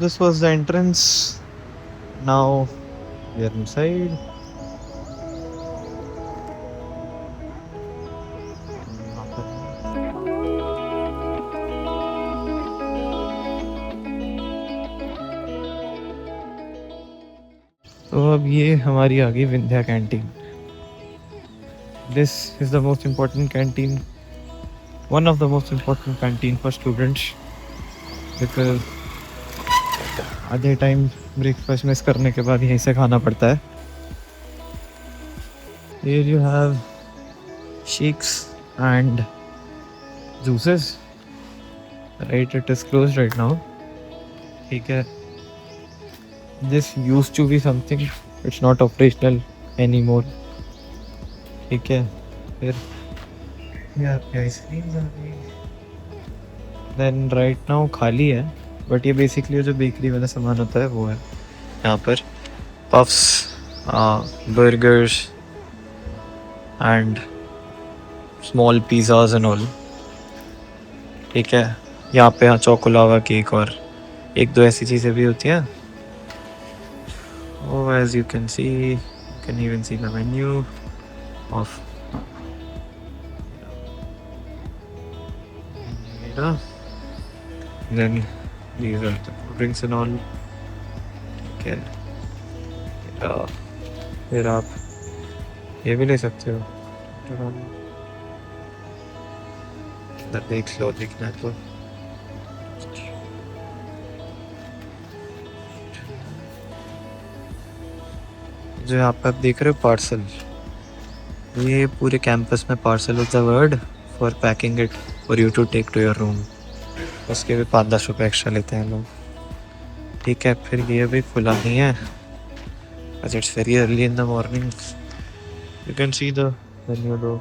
This was the entrance. Now we are inside. यहाँ पर है। तो अब ये हमारी आ गई Vindhya canteen. This is the most important canteen, one of the most important canteen for students because आधे टाइम ब्रेकफास्ट मिस करने के बाद यहीं से खाना पड़ता है. Here you have shakes and juices. Right, it is closed right now. ठीक है. This used to be something. It's not operational anymore. ठीक है. फिर यहाँ पे आइसक्रीम आ गई. Then right now खाली है. बट ये बेसिकली जो बेकरी वाला सामान होता है वो है यहाँ पर. Puffs, burgers and small pizzas and all. ठीक है. यहाँ पे चोकोलावा केक और एक दो ऐसी चीज़ें भी होती हैं. Oh, as you can see, you can even see the menu of then these are the drinks and all. Okay. फिर आप ये भी ले सकते हो. देख लो, देखना है तो. जो यहाँ पे आप देख रहे हो पार्सल, ये पूरे कैंपस में parcel is the word for packing it for you to take to your room. उसके भी 5-10 रुपये एक्स्ट्रा लेते हैं लोग. ठीक है. फिर ये भी खुला नहीं है as it's very early in the morning. You can see the menu though.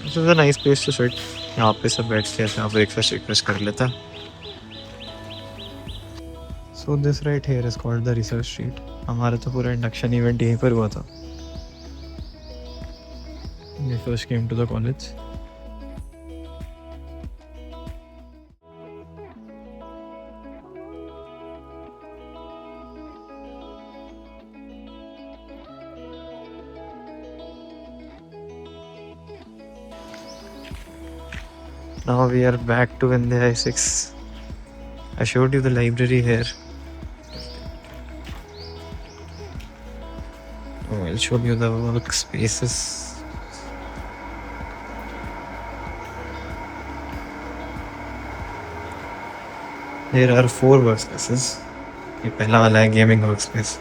This is a nice place to sit. यहाँ पे सब बैठ के ऐसे ब्रेकफास्ट कर लेता है. So this right here is called the research street. हमारा तो पूरा इंडक्शन इवेंट यहीं पर हुआ था. We first came to the college. Now we are back to Vindhya I6. I showed you the library here. Oh, I'll show you the workspaces. There are 4 workspaces. ये पहला वाला है गेमिंग वर्कस्पेस.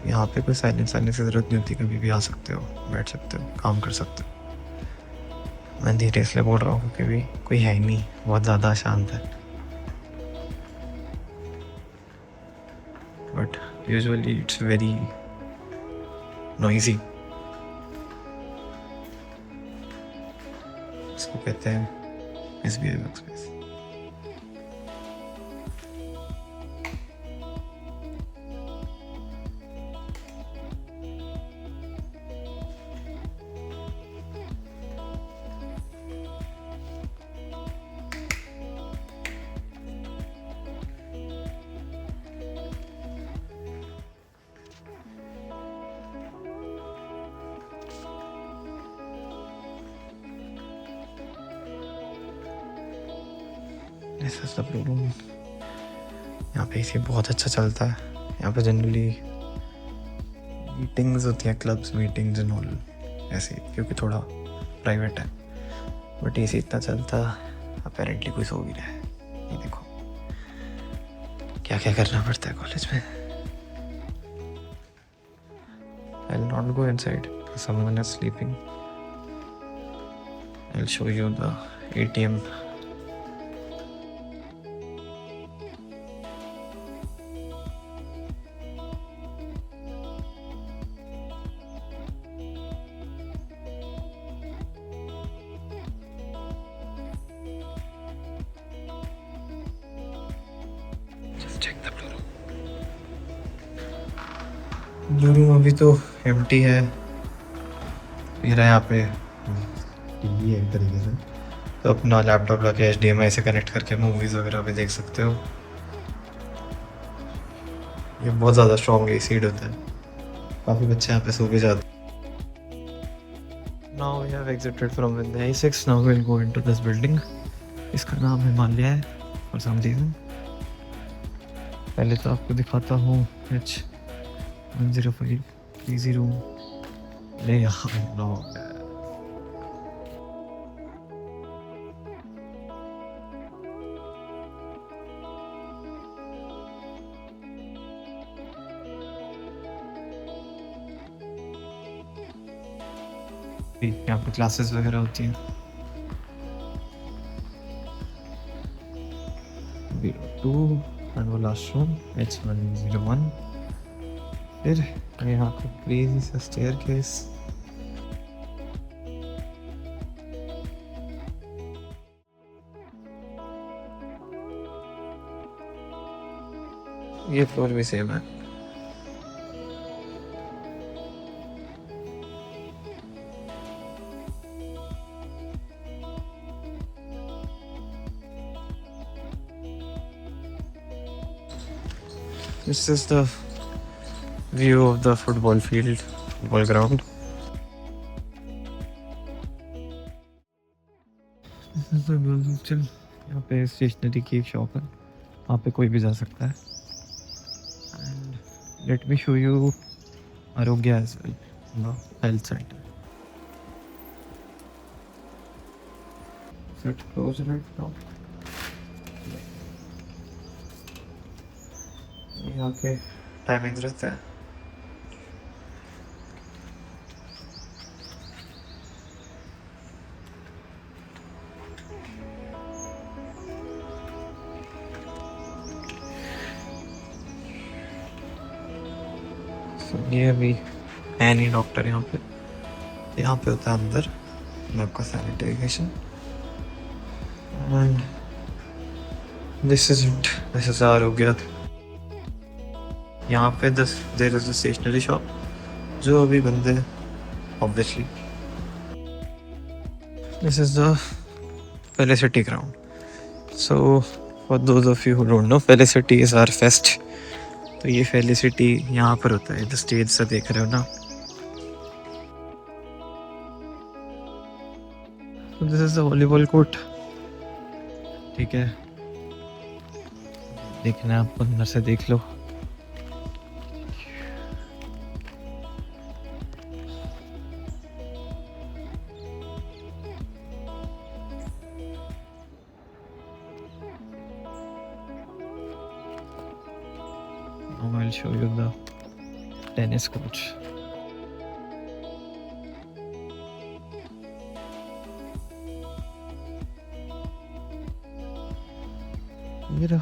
यहाँ पे कोई साइलेंस की ज़रूरत नहीं होती. कभी भी आ सकते हो, बैठ सकते हो, काम कर सकते हो. मैं धीरे इसलिए बोल रहा हूँ क्योंकि कोई है ही नहीं, बहुत ज़्यादा शांत है. But usually it's very noisy. इसको कहते हैं SBI वर्कस्पेस. ऐसा सब रूम. यहाँ पे इसे बहुत अच्छा चलता है. यहाँ पे जनरली मीटिंग्स होती हैं, क्लब्स मीटिंग्स एंड ऑल ऐसे, क्योंकि थोड़ा प्राइवेट है. बट एसी इतना चलता, अपेरेंटली कोई सो भी रहा है. ये देखो क्या क्या करना पड़ता है कॉलेज में. I'll not go inside because someone is sleeping. I'll show you the ATM. Check the blue room अभी तो एम्प्टी है। मेरा यहाँ पे टीवी है एक तरीके से, तो अपना लैपटॉप लगे HDMI से कनेक्ट करके मूवीज़ वगैरह भी देख सकते हो। ये बहुत ज़्यादा स्ट्रॉन्ग AC होता है, काफ़ी बच्चे यहाँ पे सो भी जाते हैं। Now we have exited from Vindhya A6. Now we'll go into this building. इसका नाम हिमालय है for some reason. पहले तो आपको दिखाता हूँ H105 easy room। ले यहाँ यहाँ पे क्लासेस वगैरह होती हैं। 02 एंड वो लास्ट रूम H101। फिर यहाँ पे क्रेजी सा स्टेयरकेस। ये फ्लोर भी सेम है। This is the view of the football field, football ground. This is the girls hostel. यहाँ पे स्टेशनरी की एक शॉप है, वहाँ पे कोई भी जा सकता है। And let me show you Arogya as well, the health center. So it's closed right now. यहाँ के टाइमिंग्स रहते हैं। ये अभी है नहीं डॉक्टर यहाँ पे होता है अंदर आपका sanitization. And this is it, this is Arogya. यहाँ पे there is a stationery shop जो अभी बंद है obviously. This is the Felicity ground. So for those of you who don't know, Felicity is our fest. तो ये फेलिसिटी यहाँ पर होता है, जो स्टेज से देख रहे हो ना। This is the volleyball court. ठीक है, देखना है आप अंदर से देख लो। Now I'll show you the tennis coach. मेरा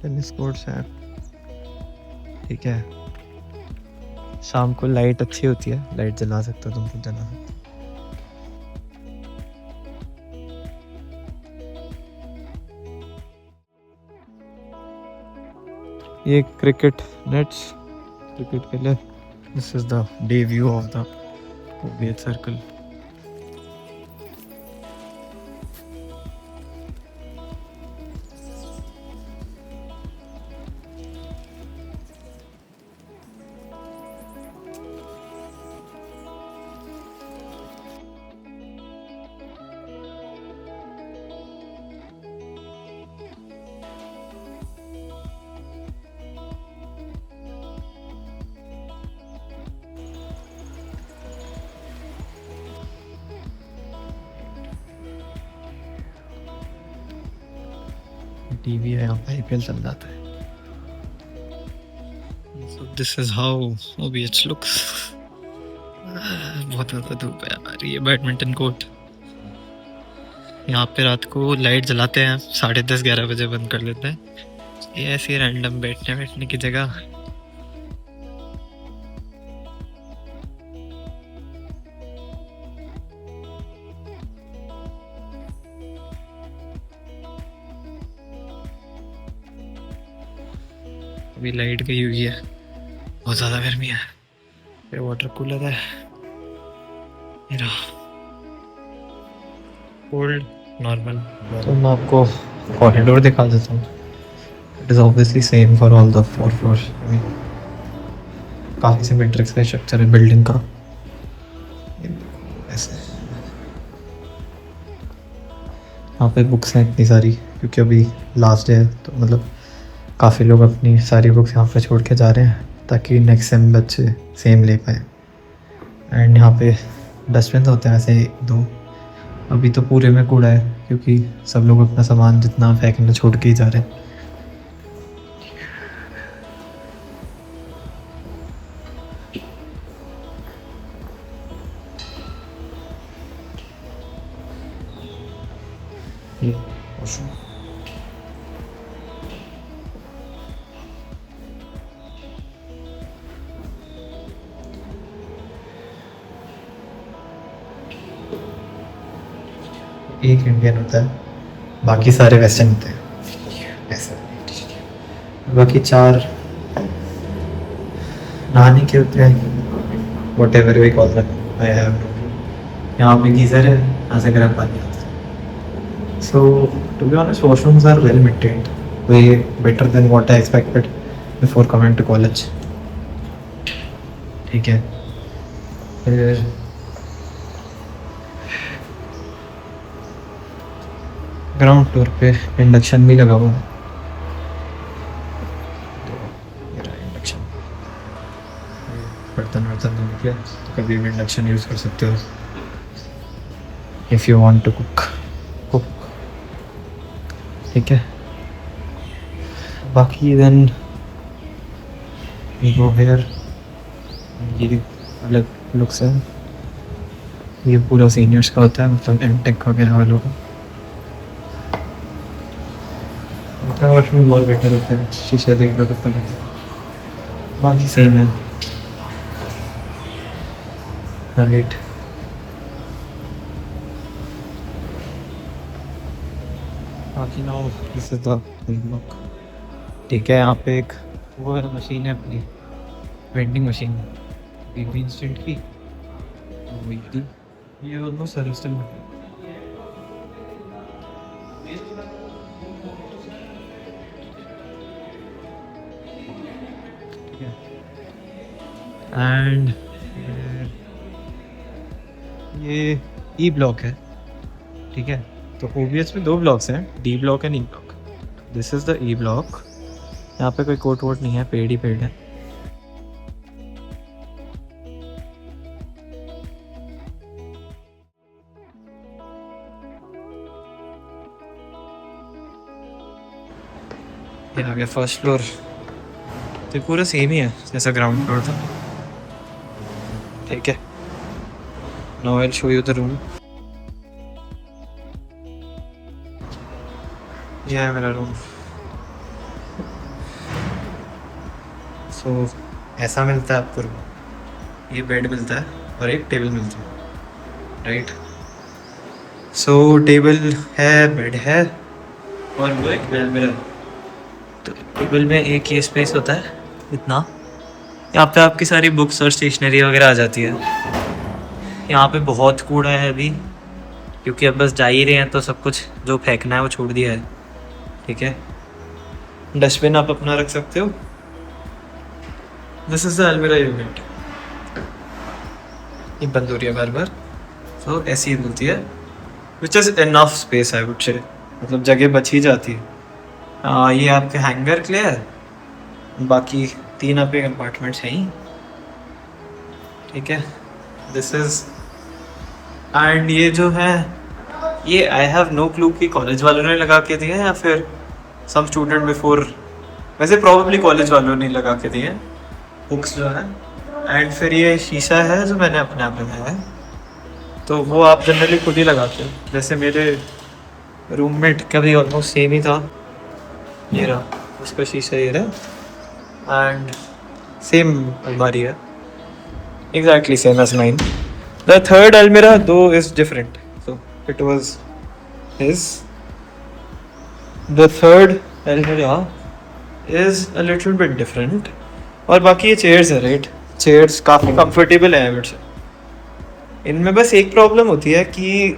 टेनिस कोर्ट्स है। ठीक है, शाम को लाइट अच्छी होती है, लाइट जला सकते हो, तुम खुद जला सकते हो। ये क्रिकेट नेट्स, क्रिकेट के लिए। This is the day view of the OBH circle. TV है, यहाँ पे IPL चल जाता है। So this is how OBH looks। बहुत ज़्यादा धूप है यार। ये बैडमिंटन कोर्ट, यहाँ पे रात को लाइट जलाते हैं, 10:30-11 बजे बंद कर लेते हैं। ये ऐसी रैंडम बैठने की जगह। अभी लाइट गई हुई है, बहुत ज़्यादा गर्मी है। फिर वाटर कूलर है, मेरा कोल्ड नॉर्मल। तो मैं आपको कॉरिडोर दिखा देता हूँ। It is obviously same for all the 4 floors. काफ़ी सिमेट्रिक का स्ट्रक्चर है बिल्डिंग का। ऐसे यहाँ पे बुक्स हैं इतनी सारी, क्योंकि अभी लास्ट डे है, तो मतलब काफ़ी लोग अपनी सारी बुक्स यहाँ पे छोड़ के जा रहे हैं ताकि नेक्स्ट सेम बच्चे सेम ले पाए। एंड यहाँ पे डस्टबिन होते हैं वैसे 2। अभी तो पूरे में कूड़ा है क्योंकि सब लोग अपना सामान जितना फेंकना छोड़ के ही जा रहे हैं। ये वॉशरूम। एक इंडियन होता है, बाकी सारे वेस्टर्न होते हैं ऐसा। बाकी 4 नहाने के होते हैं, whatever we call that. I have यहाँ पे गीजर है, यहाँ से गर्म पानी आता है। So to be honest washrooms are well maintained, they better than what I expected before coming to college. ठीक है, फिर ग्राउंड फ्लोर पे इंडक्शन भी लगा हुआ है। तो मेरा इंडक्शन, बर्तन वर्तन धोने के तो कभी भी इंडक्शन यूज़ कर सकते हो if you want to cook. ठीक है, बाकी देन गो हेयर। ये अलग लुक्स है, ये पूरा सीनियर्स का होता है, मतलब एमटेक वगैरह वालों का। वॉशरूम बहुत बेटर होता है, शीशा देख लो कितना बेटर, बाकी सेम है। राइट, बाकी now this is the block. ठीक है, यहाँ पे एक वो है मशीन है अपनी, वेंडिंग मशीन, भी इंस्टेंट की। ये ऑलमोस्ट सर्विस टाइम एंड ये ई ब्लॉक है। ठीक है, तो ओबीएस में 2 ब्लॉक्स हैं, D block and E block. This is the E block. यहाँ पे कोई कोट वोट नहीं है, पेड़ ही पेड़ है। ये आ गया फर्स्ट फ्लोर। तो पूरा सेम ही है जैसा ग्राउंड फ्लोर था। ठीक है, now I will show you the room. ये है मेरा रूम। सो ऐसा मिलता है आपको रूम। ये बेड मिलता है और एक टेबल मिलती है, राइट। सो टेबल है, बेड है और वो एक बेड मिरर। तो टेबल में एक ये स्पेस होता है इतना, यहाँ पे आपकी सारी बुक्स और स्टेशनरी वगैरह आ जाती है। यहाँ पे बहुत कूड़ा है अभी, क्योंकि अब बस जा ही रहे हैं तो सब कुछ जो फेंकना है वो छोड़ दिया है। ठीक है, डस्टबिन आप अपना रख सकते हो। दिस इज द अलमीरा यूनिट। ये बंद हो रही है बार बार, तो ऐसी ही मिलती है, which is enough space I would से, मतलब जगह बच ही जाती है। ये आपके हैंगर के लिए है, बाकी 3 आपके कंपार्टमेंट्स हैं ही। ठीक है, दिस इज एंड ये जो है, ये आई हैव नो क्लू कि कॉलेज वालों ने लगा के दिए या फिर सम स्टूडेंट बिफोर। वैसे प्रोबेबली कॉलेज वालों ने लगा के दिए बुक्स जो है। एंड फिर ये शीशा है जो मैंने अपने आप लगाया है, तो वो आप जनरली खुद ही लगाते हो। जैसे मेरे रूममेट का भी ऑलमोस्ट सेम ही था, ये रहा उसका शीशा, ये रहा एंड सेम अलमारी है, exactly same as mine. The third almirah though is different, so it was his. The third almirah is a little bit different. और बाकी ये चेयर्स है राइट, चेयर्स काफ़ी कंफर्टेबल है आई, इनमें बस एक प्रॉब्लम होती है कि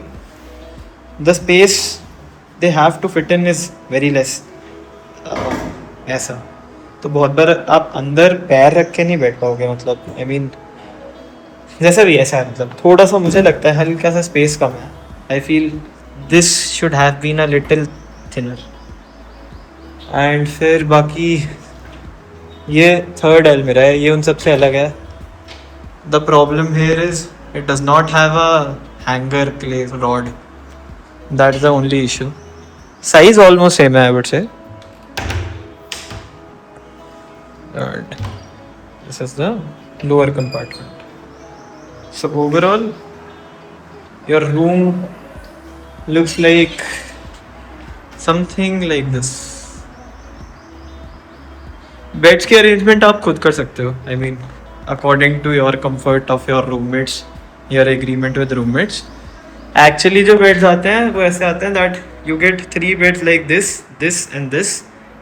the space they have to fit in is very less, ऐसा। तो बहुत बार आप अंदर पैर रख के नहीं बैठ पाओगे, मतलब आई मीन जैसा भी ऐसा है, मतलब थोड़ा सा मुझे लगता है हल्का सा स्पेस कम है। I feel this should have been a little thinner. And फिर बाकी ये थर्ड एल्मिरा है, ये उन सबसे अलग है। The problem here is it does not have a hanger place rod, that is the only issue. Size almost same है I would say. And this is the lower compartment. So overall, your room looks like something like this. Beds की arrangement आप खुद कर सकते हो, I mean according to your comfort of your roommates, your agreement with roommates. Actually जो beds आते हैं वो ऐसे आते हैं that you get 3 beds like this, this and this,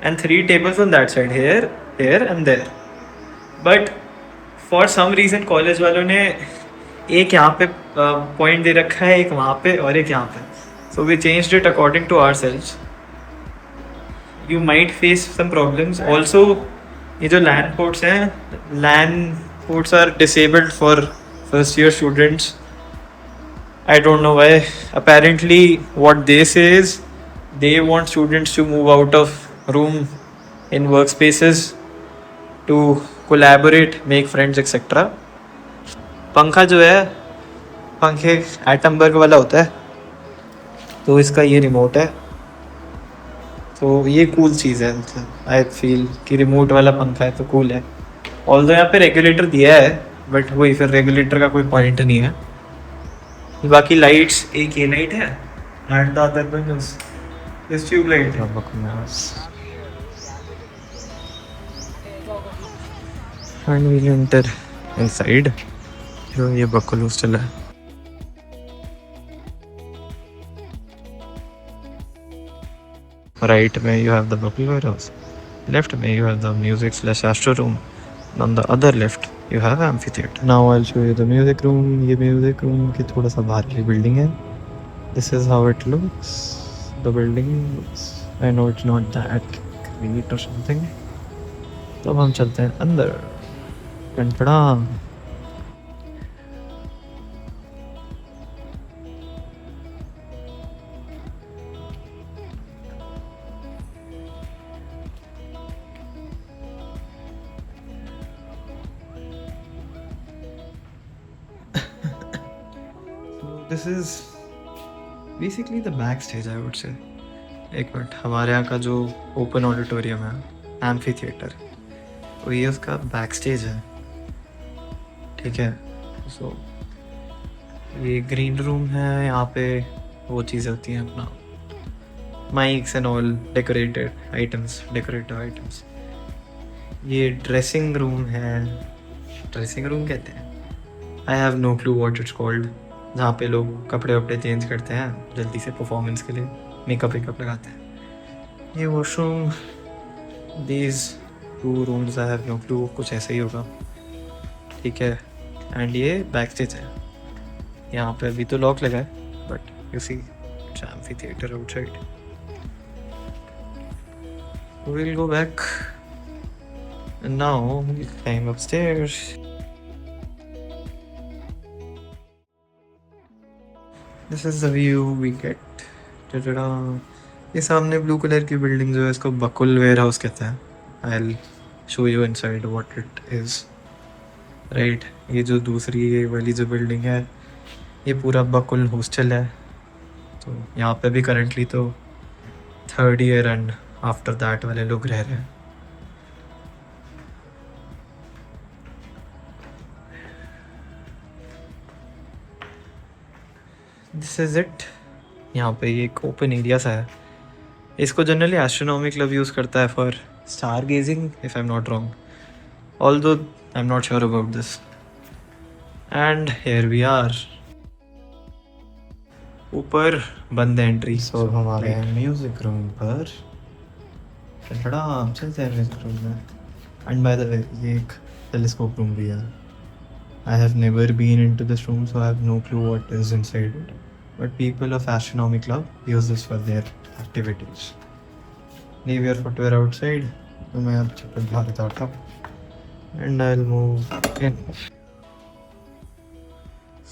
and 3 tables on that side, here, here and there. But for some reason college वालों ने एक यहाँ पे पॉइंट दे रखा है, एक वहाँ पे और एक यहाँ पे, so we changed it according to ourselves. You might face some problems also. ये जो लैन पोर्ट्स हैं, LAN ports are disabled for first year students. I don't know why, apparently what they say is they want students to move out of room in work spaces to collaborate, make friends etcetera. पंखा जो है, पंखे Atomberg वाला होता है, तो इसका ये रिमोट है, तो ये कूल चीज़ है। मतलब आई फील कि रिमोट वाला पंखा है तो कूल है। ऑल्दो यहाँ पे रेगुलेटर दिया है, बट वही फिर रेगुलेटर का कोई पॉइंट नहीं है। बाकी लाइट्स, एक ये लाइट है and the other one is this tube light है। And we'll enter inside. जो ये बकुल हॉस्टल है। Right में you have the Bakul warehouse. Left में you have the music / astro room. On the other left you have amphitheater. Now I'll show you the music room. ये music room की थोड़ा सा बाहर की बिल्डिंग है। This is how it looks. The building looks. I know it's not that great or something. तो अब हम चलते हैं अंदर। कंटड़ा। This is basically the back stage I would say. एक मिनट, हमारे यहाँ का जो ओपन ऑडिटोरियम है, एम्फी थिएटर, तो ये उसका बैक स्टेज है, ठीक है। सो ये ग्रीन रूम है, यहाँ पे वो चीज़ें होती हैं अपना mics and all, decorated items, decorative items. ये ड्रेसिंग रूम है, ड्रेसिंग रूम कहते हैं, I have no clue what it's called, जहाँ पे लोग कपड़े वपड़े चेंज करते हैं जल्दी से परफॉर्मेंस के लिए, मेकअप वेकअप लगाते हैं। ये washroom, these 2 rooms I have no clue, कुछ ऐसे ही होगा, ठीक है। एंड ये बैक स्टेज है, यहाँ पे अभी तो लॉक लगा है, but you see it's amphi theatre outside. We'll go back and now we'll climb upstairs. This is the view we get. Ta-da! ये सामने ब्लू कलर की बिल्डिंग जो है इसको बकुल वेयर हाउस कहते हैं। I'll show you inside what it is. Right, ये जो दूसरी ये वाली जो बिल्डिंग है ये पूरा बकुल हॉस्टल है। तो यहाँ पे भी करंटली तो 3rd year and after that वाले लोग रह रहे हैं। This is it. यहाँ पे ये एक ओपन एरिया सा है, इसको जनरली एस्ट्रोनॉमी क्लब यूज़ करता है for star gazing, if I am not wrong, although I am not sure about this. And here we are, ऊपर बंद एंट्री। सो हमारे म्यूजिक रूम पर टंडड़ा चलते हैं म्यूजिक रूम में. एंड बाय द वे ये एक टेलीस्कोप रूम भी है. I have never been into this room, so I have no clue what is inside it. But people of Astronomy Club use this for their activities. Leave your footwear outside. तो मैं अब चप्पल बाहर उतारता हूँ. And I'll move in.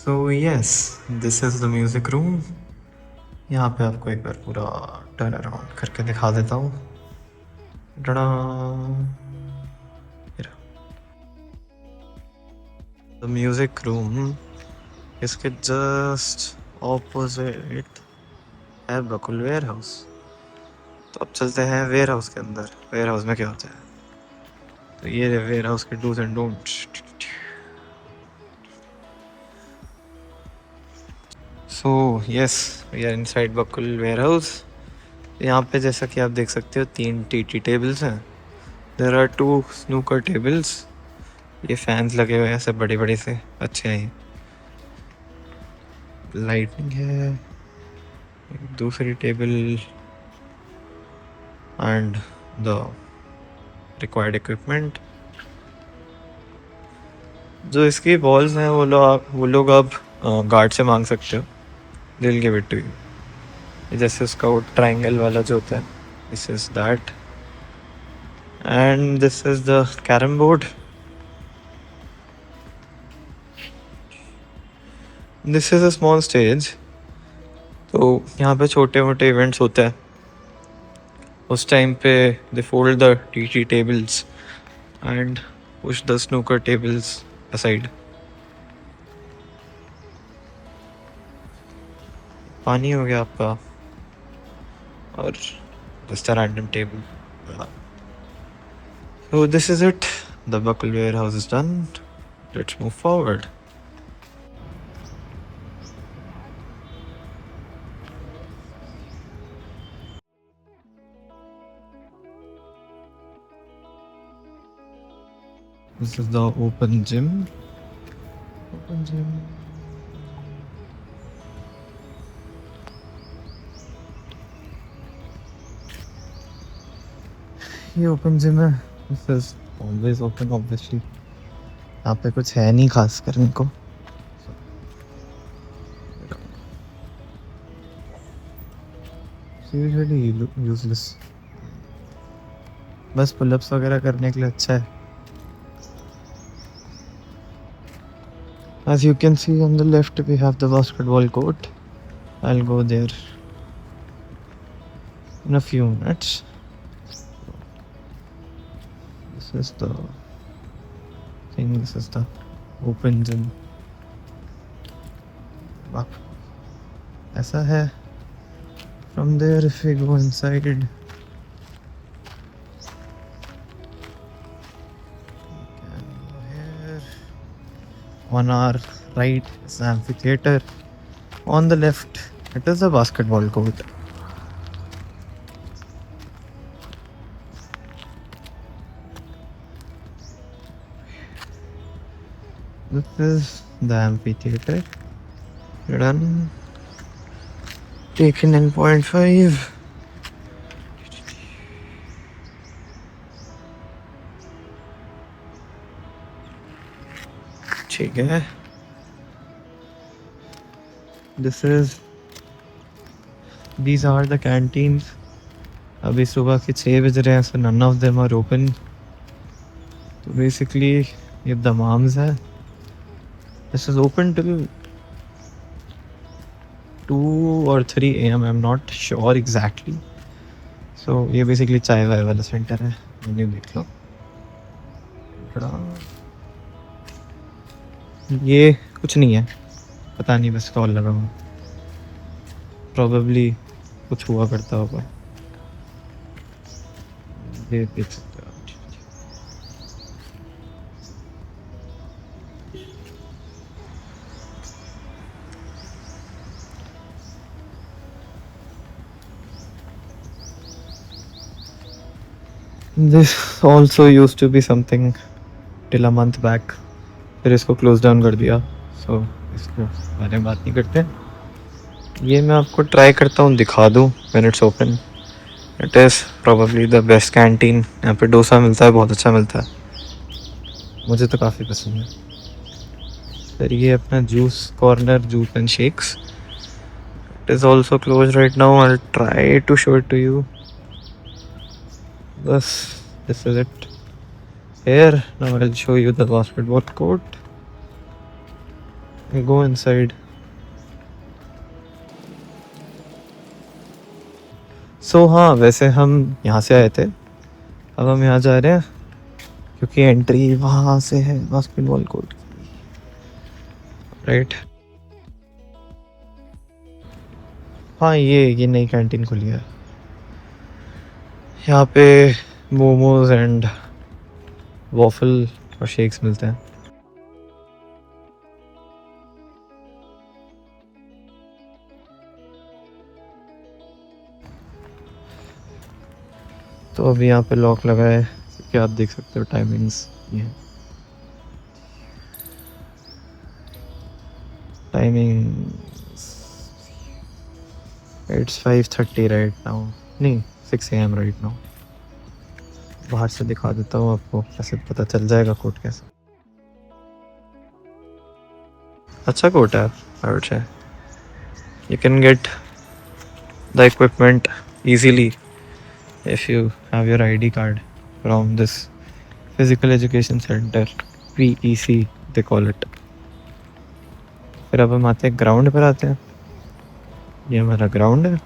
So yes, this is the music room. यहाँ पे आपको एक बार पूरा टर्न अराउंड करके दिखा देता हूँ. टड़ा द म्यूजिक रूम. इसके जस्ट ऑपोजिट है बकुल वेयर हाउस. तो अब चलते हैं वेयर हाउस के अंदर. वेयर हाउस में क्या होता है. तो ये वेयर हाउस के do's and don'ts. So yes, we are inside Bakul warehouse. यहाँ पे जैसा कि आप देख सकते हो 3 टीटी टेबल्स हैं. There are 2 snooker tables. ये फैंस लगे हुए हैं ऐसे बड़े बड़े से, अच्छे हैं. लाइटिंग है. एक दूसरी table and the required equipment. जो इसकी बॉल्स हैं वो लोग अब गार्ड से मांग सकते हो. दिल गिव इट टू यू. जैसे उसका वो ट्रायंगल वाला जो होता है, this is that. And this is the carrom board. This is a small stage. तो यहाँ पे छोटे मोटे इवेंट्स होते हैं. उस टाइम पे they fold the TT tables and push the snooker tables aside. पानी हो गया आपका और just a random table. So this is it. The Buckle warehouse is done. Let's move forward. This is the open gym. Open gym. ये open gym है. This is always open obviously. यहाँ पे कुछ है नहीं खास करने को. Usually useless. बस पुलअप्स वगैरह करने के लिए अच्छा है. As you can see on the left we have the basketball court. I'll go there in a few minutes. This is the thing. This is the open gym. Wow. ऐसा है. From there if we go inside, on our right is the amphitheater. On the left it is the basketball court. This is the amphitheater. We're done. Taken in 0.5. ठीक है. These are the canteens. अभी सुबह के 6 बज रहे हैं, so none of them are open. तो basically ये दमाम्स है. This is open till 2 or 3 AM. I'm not sure exactly. So ये basically चाय वाय वाला सेंटर है. मैंने देख लो. ये कुछ नहीं है, पता नहीं, बस स्टॉल लगा हुआ. प्रॉबेबली कुछ हुआ करता होगा. ये देख सकते हो. This also used to be something till a month back. फिर इसको क्लोज डाउन कर दिया. सो इसको बारे में बात नहीं करते. ये मैं आपको ट्राई करता हूँ दिखा दूँ when it's open. It is probably the best canteen. यहाँ पे डोसा मिलता है, बहुत अच्छा मिलता है, मुझे तो काफ़ी पसंद है। फिर ये अपना juice corner, juice and shakes, it is also close right now. I try to show it to you. बस this is it here. Now I'll show you the basketball court. Go inside. So हाँ, वैसे हम यहाँ से आए थे, अब हम यहाँ जा रहे हैं क्योंकि एंट्री वहाँ से है बास्केटबॉल कोर्ट की, राइट। हाँ, ये नई कैंटीन खुली है, यहाँ पे मोमोज एंड वॉफल और शेक्स मिलते हैं। तो अभी यहाँ पे लॉक लगा है, क्योंकि आप देख सकते हो टाइमिंग्स, ये टाइमिंग इट्स 5:30 राइट नाउ, नहीं 6 AM राइट नाउ। बाहर से दिखा देता हूँ आपको, कैसे पता चल जाएगा कोर्ट कैसा। अच्छा कोर्ट है, आई वुड से। You can get the equipment easily if you have your ID card from this physical education center, PEC they call it। फिर अब हम आते हैं ग्राउंड पर आते हैं, ये हमारा ग्राउंड है।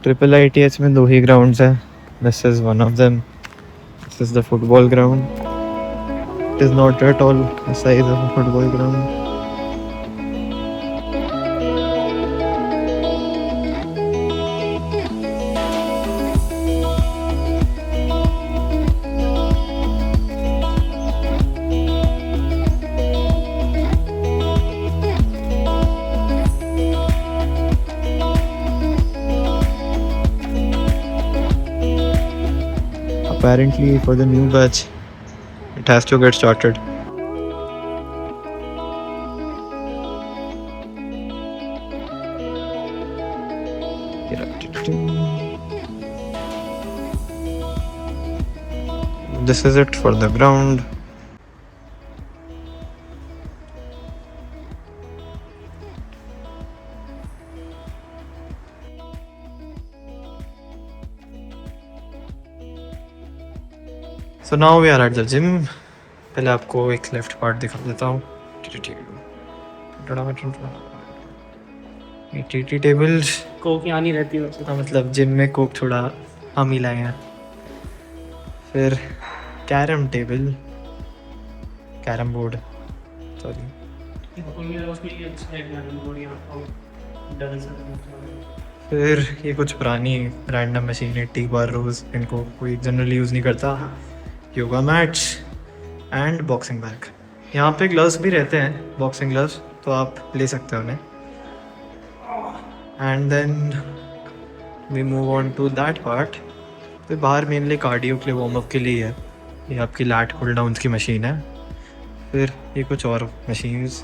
IIITH में 2 ही ग्राउंड्स हैं, this is one of them. This is the football ground, it is not at all the size of a football ground. Apparently for the new batch it has to get started. This is it for the ground. So now we are at the gym. पहले आपको एक left part दिखा देता हूँ। Tea table Coke यहाँ नहीं रहती वैसे। हाँ, मतलब जिम में कोक थोड़ा हम ही लाए हैं। फिर carrom table, carrom board, sorry. फिर ये कुछ पुरानी रैंडम मशीनें, टी बार रोज, इनको कोई जनरली यूज़ नहीं करता। Yoga mats and boxing bag. यहाँ पे ग्लव्स भी रहते हैं, बॉक्सिंग ग्लव्स, तो आप ले सकते हो उन्हें। And then we move on to that part. तो बाहर मेनली कार्डियो के लिए, वार्म अप के लिए है। ये आपकी लैट पुल डाउन की मशीन है। फिर ये कुछ और मशीन्स,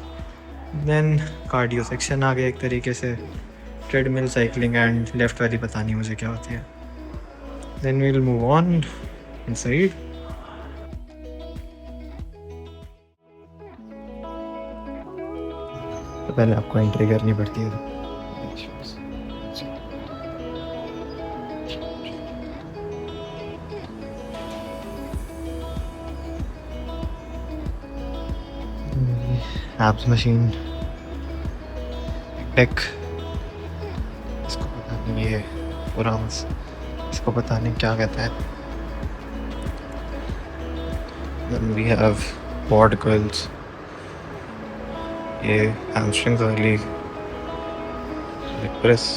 देन कार्डियो सेक्शन आ गया एक तरीके से, ट्रेडमिल, साइकिलिंग एंड लेफ्ट वाली पता नहीं मुझे क्या होती है। Then we will move on inside. तो पहले आपको एंट्री करनी पड़ती है। एब्स मशीन, टेक, इसको पता नहीं, ये पूरा इसको पता नहीं क्या कहते हैं। Then we have quad coils, ये hamstrings वाली प्रेस,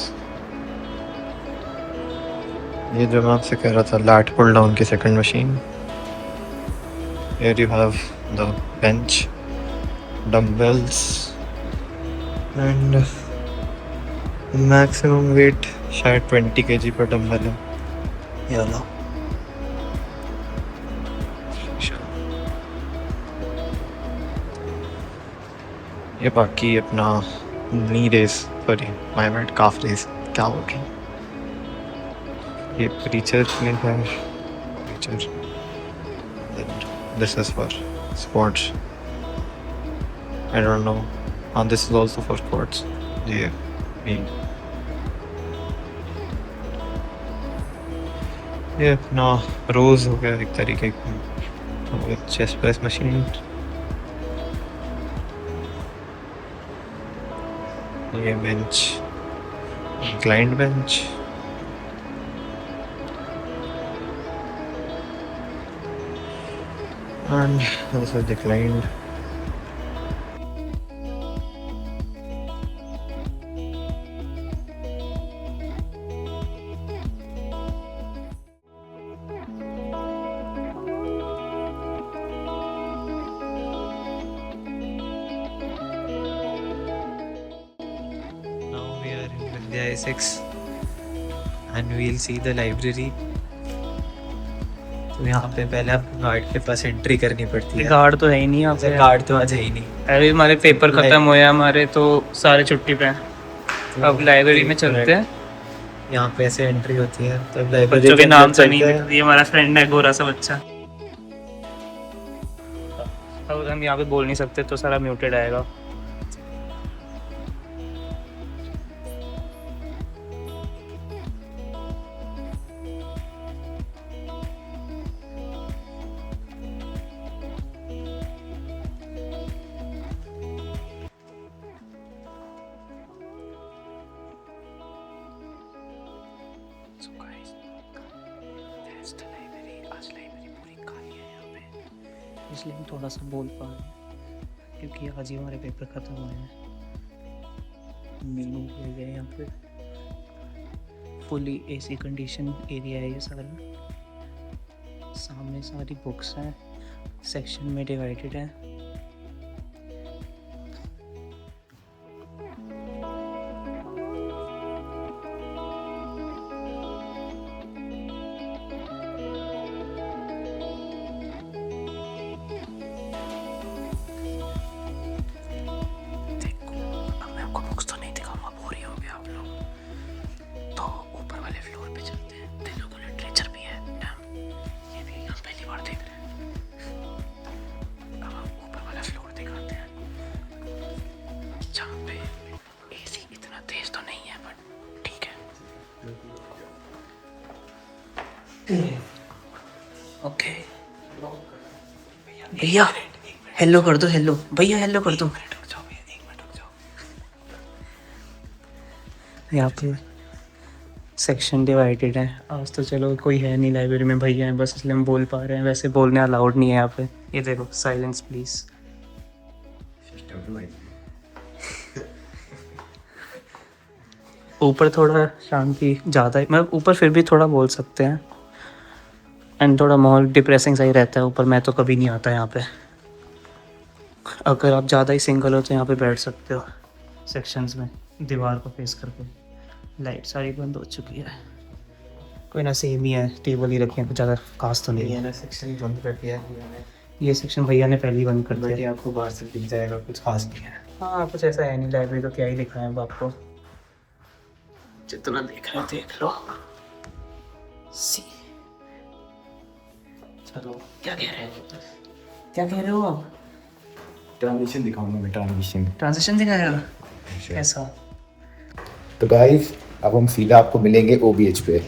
ये जो मैं आपसे कह रहा था लैट पुल डाउन की second machine. Here you have the bench, dumbbells and maximum weight शायद 20 kg पर डम्बल है ये वाला। ये बाकी अपना knee rest, sorry my bad, calf rest. क्या बोल रहा हूँ, ये प्रीचर क्लिनिक है, preacher, this is for sports, I don't know, and this is also for sports. Yeah, me. Yeah, no, रोज हो गया एक तरीके का, चेस्ट प्रेस मशीन, ये bench, inclined bench, and also declined. Now we are in Vidya A6 and we'll see the library. तो यहाँ पे पहले आपको गार्ड के पास एंट्री करनी पड़ती है। गार्ड तो है ही नहीं यहाँ पे, गार्ड तो आज है ही नहीं। अरे हमारे पेपर खत्म हुए हैं, हमारे तो सारे छुट्टी पे हैं। अब लाइब्रेरी में चलते हैं। यहाँ पे ऐसे एंट्री होती है, तो बच्चों के नाम तो नहीं, ये हमारा फ्रेंड है गोरा सा बच्चा। अब हम यहाँ पे बोल नहीं सकते तो सारा म्यूटेड आएगा। इसलिए हम थोड़ा सा बोल पा रहे हैं क्योंकि आज ही हमारे पेपर ख़त्म हुए हैं। मीनू ले गए यहाँ पे, फुली एसी कंडीशन एरिया है ये सारा। सामने सारी बुक्स हैं, सेक्शन में डिवाइडेड है। ओके भैया हेलो कर दो, हेलो भैया हेलो कर दो। यहाँ पे सेक्शन डिवाइडेड है। आज तो चलो कोई है नहीं लाइब्रेरी में, भैया हैं बस, इसलिए हम बोल पा रहे हैं। वैसे बोलने अलाउड नहीं है यहाँ पे। ये देखो, साइलेंस प्लीज। ऊपर थोड़ा शांति ज़्यादा है, मतलब ऊपर फिर भी थोड़ा बोल सकते हैं। एंड थोड़ा माहौल डिप्रेसिंग सा ही रहता है ऊपर। मैं तो कभी नहीं आता यहाँ पे। अगर आप ज़्यादा ही सिंगल हो तो यहाँ पे बैठ सकते हो सेक्शंस में, दीवार को फेस करके। लाइट सारी बंद हो चुकी है। कोई ना, सेम ही है, टेबल ही रखे हैं, कुछ ज़्यादा खास तो नहीं है। सेक्शन बंद कर दिया है, ये सेक्शन भैया ने पहले ही बंद कर दिया। आपको बाहर से दिख जाएगा, कुछ खास नहीं है। हाँ, कुछ ऐसा है नहीं। लाइब्रेरी तो क्या ही लिखा है अब आपको, जितना देख रहे देख लो। सी चलो, क्या कह रहे हो, क्या कह रहे हो आप? ट्रांजिशन दिखाऊंगा मैं, ट्रांजिशन दिखा रहे हो कैसा? तो गाइस अब हम सीधा आपको मिलेंगे OBH पे।